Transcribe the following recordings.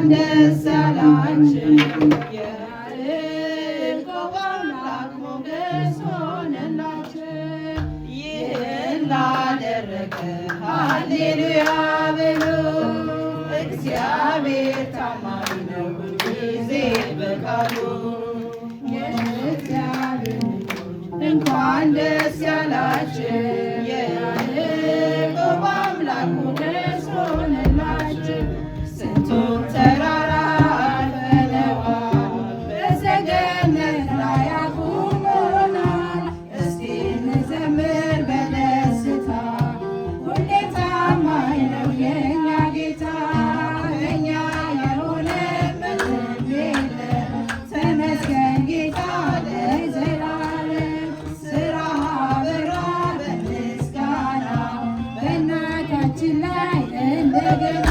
እንኳን ደስ ያላችሁ የያዕቆብ አምላክ ሞገስ ሆነላችሁ። ይህን ላደረገ ሃሌሉያ በሉ። እግዚአብሔር ታማኝ ነው ሁልጊዜ በቃሉ። የእግዚአብሔር ልጆች እንኳን ደስ ያላችሁ የያዕቆብ አምላክ ሞገስ ሆነላችሁ። ስንቱን ተራራ አልፈነዋል በሰገነት ላይ አቁሞናል። እስቲ እንዘምር በደስታ ሁሌ ታማኝ ነው የእኛ ጌታ። እኛ የሆነበት የለም ተመስገን ጌታ ለዘላለም። ስራ በራ በምስጋና በእናታችን ላይ እንደገና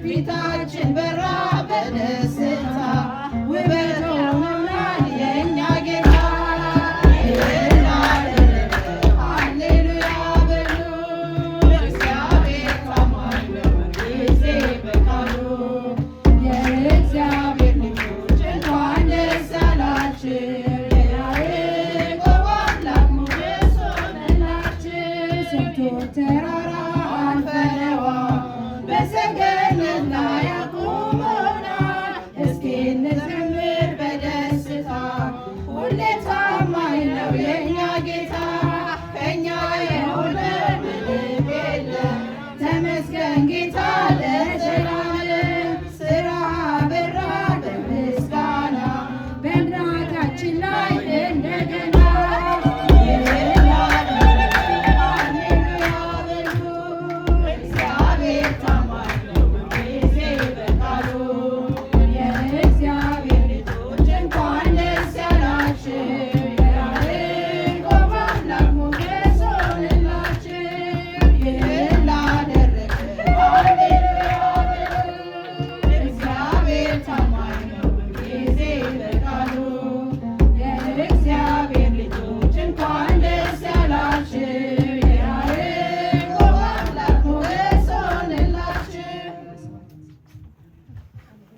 ፊታችን በራ